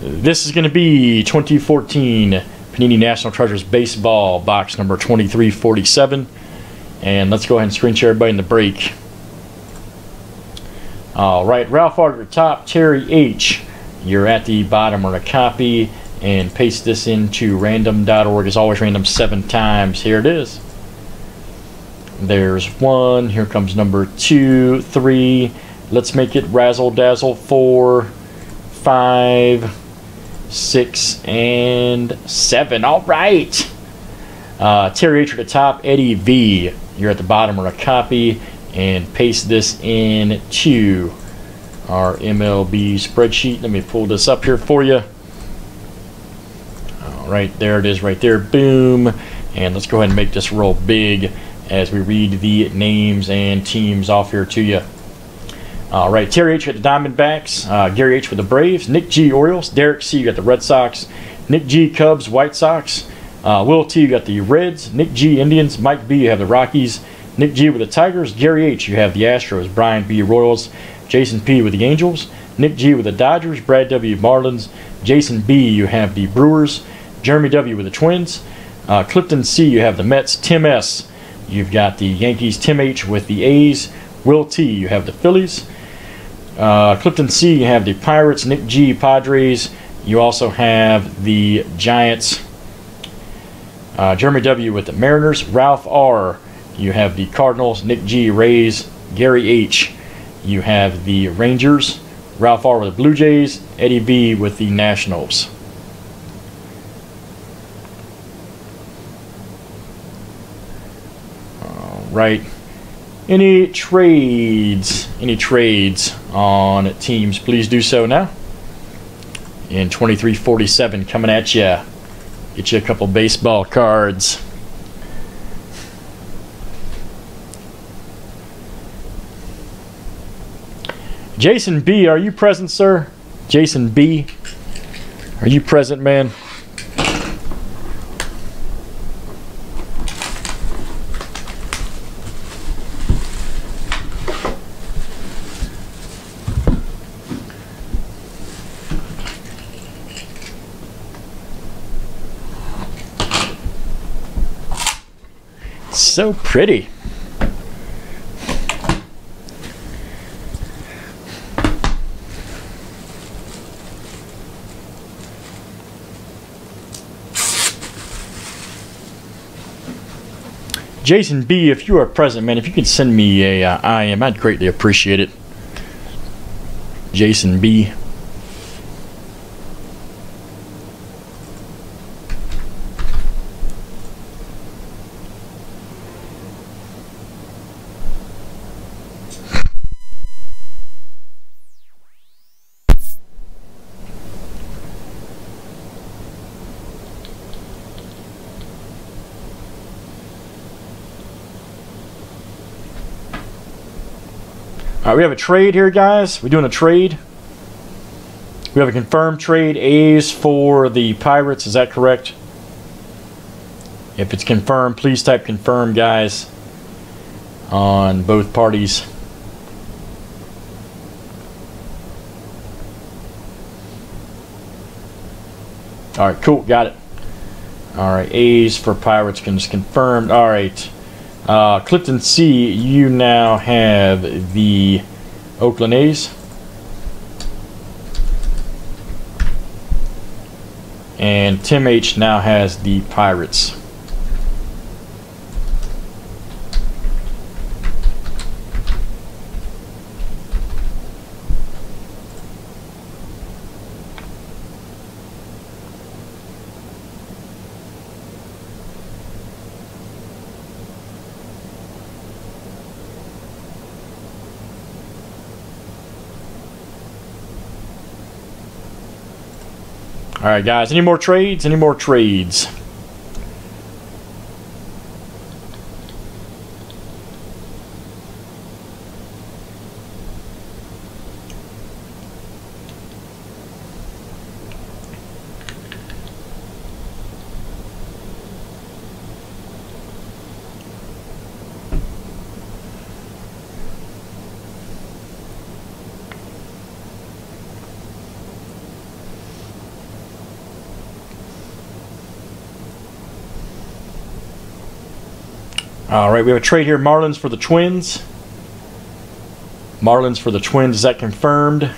This is going to be 2014 Panini National Treasures Baseball, box number 2347. And let's go ahead and screen share everybody in the break. All right, Ralph R. at the top, Terry H. You're at the bottom on a copy, and paste this into random.org. As always, random 7 times. Here it is. There's 1. Here comes number 2, 3. Let's make it razzle dazzle. 4, 5, 6, and 7. All right. Terry H at the top, Eddie V. You're at the bottom on a copy, and paste this into our MLB spreadsheet. Let me pull this up here for you. All right, there it is right there. Boom. And let's go ahead and make this roll big as we read the names and teams off here to you. All right, Terry H. got the Diamondbacks, Gary H. with the Braves, Nick G. Orioles, Derek C. you got the Red Sox, Nick G. Cubs, White Sox, Will T. you got the Reds, Nick G. Indians, Mike B. you have the Rockies, Nick G. with the Tigers, Gary H. you have the Astros, Brian B. Royals, Jason P. with the Angels, Nick G. with the Dodgers, Brad W. Marlins, Jason B. you have the Brewers, Jeremy W. with the Twins, Clifton C. you have the Mets, Tim S. you've got the Yankees, Tim H. with the A's, Will T. you have the Phillies, Clifton C. you have the Pirates, Nick G. Padres, you also have the Giants, Jeremy W. with the Mariners, Ralph R. you have the Cardinals, Nick G. Rays, Gary H. you have the Rangers, Ralph R. with the Blue Jays, Eddie B. with the Nationals. All right. Any trades on teams, please do so now. In 2347 coming at you. Get you a couple baseball cards. Jason B, are you present, sir? Jason B, are you present, man? So pretty. Jason B, if you are present, man, if you could send me a IM, I'd greatly appreciate it. Jason B. All right, we have a trade here, guys. We're doing a trade. We have a confirmed trade. A's for the Pirates. Is that correct? If it's confirmed, please type confirm, guys, on both parties. All right, cool. Got it. All right, A's for Pirates is confirmed. All right. Clifton C, you now have the Oakland A's. And Tim H now has the Pirates. All right, guys, any more trades? Any more trades? All right, we have a trade here. Marlins for the Twins. Marlins for the Twins. Is that confirmed?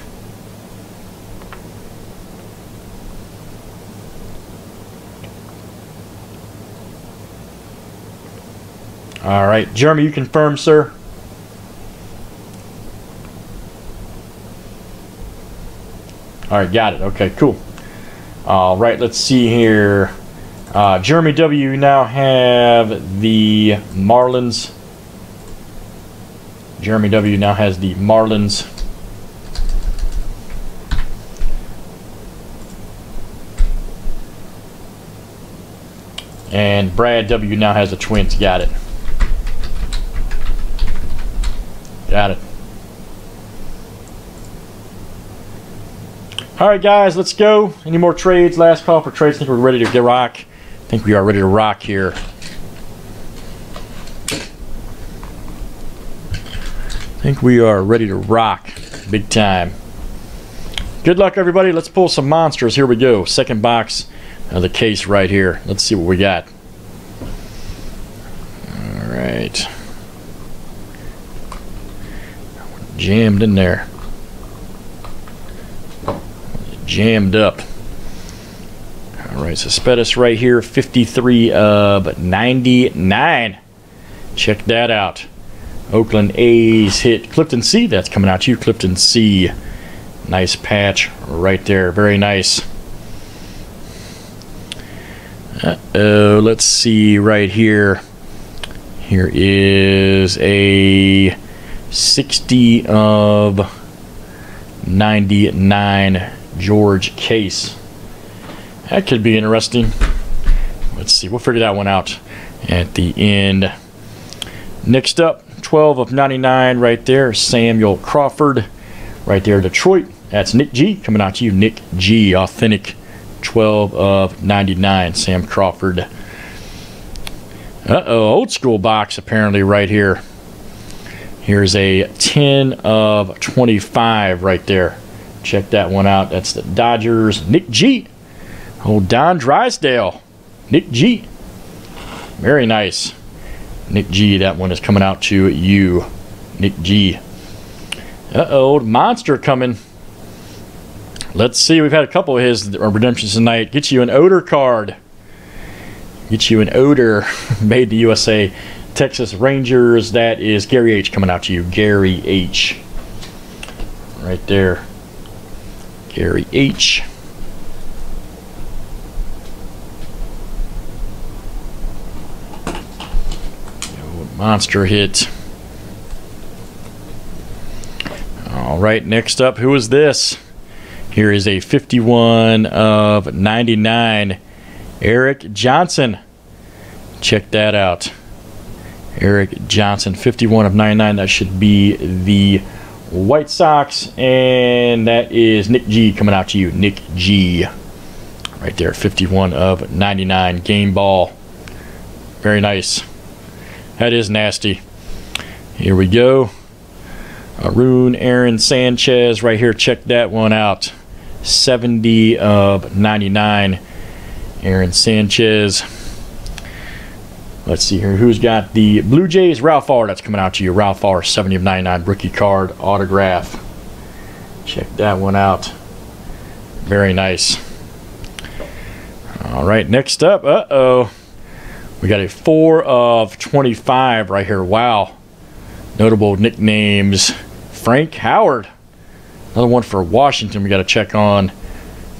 All right, Jeremy, you confirm, sir? All right, got it. Okay, cool. All right, let's see here. Jeremy W., you now have the Marlins. Jeremy W. now has the Marlins. And Brad W. now has the Twins. Got it. Got it. All right, guys, let's go. Any more trades? Last call for trades. I think we're ready to rock. I think we are ready to rock here. I think we are ready to rock big time. Good luck, everybody. Let's pull some monsters. Here we go. Second box of the case right here. Let's see what we got. All right. Jammed in there. Jammed up. All right, Cespedes right here, 53 of 99. Check that out. Oakland A's hit Clifton C. That's coming out to you, Clifton C. Nice patch right there. Very nice. Uh-oh, let's see right here. Here is a 60 of 99 George Case. That could be interesting. Let's see. We'll figure that one out at the end. Next up, 12 of 99 right there. Samuel Crawford. Right there, Detroit. That's Nick G. Coming out to you, Nick G. Authentic 12 of 99. Sam Crawford. Uh-oh. Old school box apparently right here. Here's a 10 of 25 right there. Check that one out. That's the Dodgers. Nick G. Old Don Drysdale. Nick G. Very nice. Nick G. That one is coming out to you. Nick G. Uh-oh. Monster coming. Let's see. We've had a couple of his redemptions tonight. Get you an Odor card. Get you an Odor. Made the USA. Texas Rangers. That is Gary H. coming out to you. Gary H. Right there. Gary H. Monster hit. All right, next up, who is this? Here is a 51 of 99. Eric Johnson. Check that out. Eric Johnson, 51 of 99. That should be the White Sox. And that is Nick G coming out to you. Nick G. Right there, 51 of 99. Game ball. Very nice. That is nasty. Here we go. Arun Aaron Sanchez right here. Check that one out. 70 of 99. Aaron Sanchez. Let's see here. Who's got the Blue Jays? Ralph R. That's coming out to you. Ralph R. 70 of 99. Rookie card autograph. Check that one out. Very nice. All right. Next up. Uh-oh. We got a 4 of 25 right here. Wow. Notable nicknames. Frank Howard. Another one for Washington we got to check on.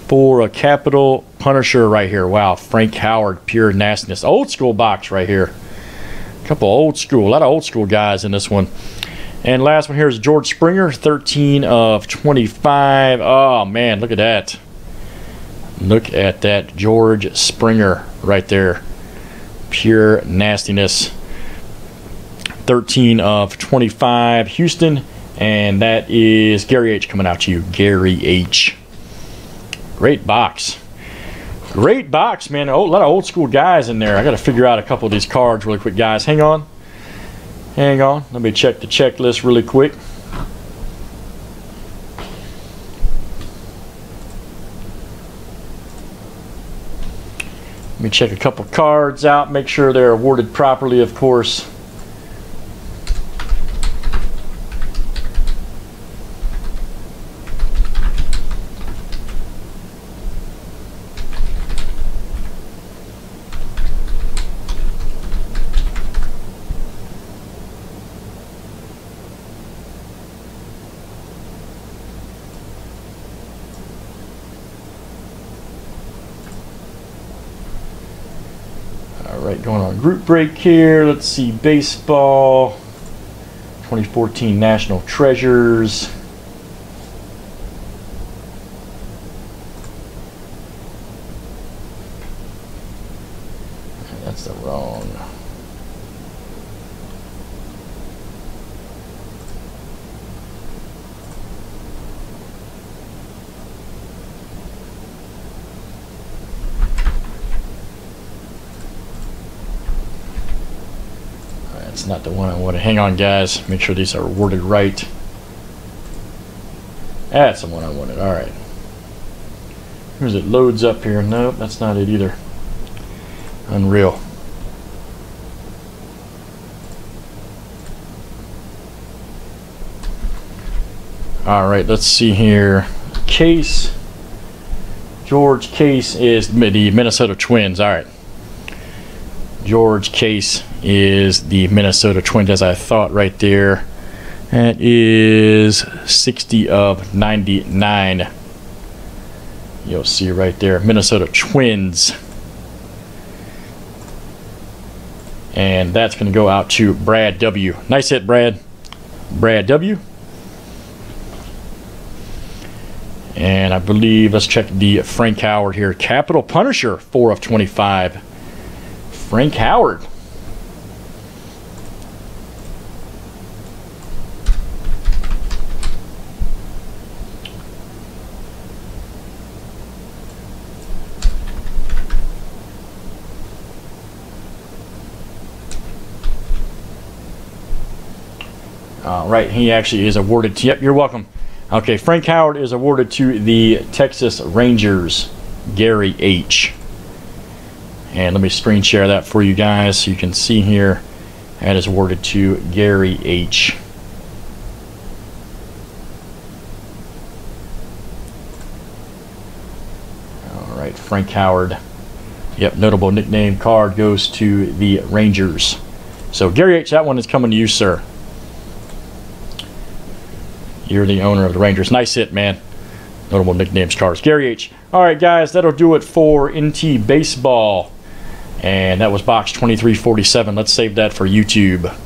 For a Capital Punisher right here. Wow. Frank Howard. Pure nastiness. Old school box right here. A couple old school. A lot of old school guys in this one. And last one here is George Springer. 13 of 25. Oh, man. Look at that. Look at that. George Springer right there. Pure nastiness. 13 of 25 Houston, and that is Gary H coming out to you. Gary H. Great box. Great box, man. Oh, a lot of old school guys in there. I got to figure out a couple of these cards really quick, guys. Hang on. Hang on. Let me check the checklist really quick. Let me check a couple cards out, make sure they're awarded properly, of course. right, going on group break here. Let's see, baseball. 2014 National Treasures. That's the wrong. That's not the one I want to. Hang on, guys. Make sure these are worded right. That's the one I wanted. All right. Here's it. Loads up here. Nope, that's not it either. Unreal. All right, let's see here. Case. George Case is the Minnesota Twins. All right. George Case is the Minnesota Twins, as I thought right there. That is 60 of 99. You'll see right there, Minnesota Twins. And that's going to go out to Brad W. Nice hit, Brad. Brad W. And I believe, let's check the Frank Howard here. Capital Punisher, 4 of 25. Frank Howard. All right, he actually is awarded to, yep, you're welcome. Okay, Frank Howard is awarded to the Texas Rangers, Gary H. And let me screen share that for you guys so you can see here. That is awarded to Gary H. All right, Frank Howard. Yep, notable nickname card goes to the Rangers. So Gary H, that one is coming to you, sir. You're the owner of the Rangers. Nice hit, man. Notable nicknames cards. Gary H. All right, guys, that'll do it for NT Baseball. And that was box 2347. Let's save that for YouTube.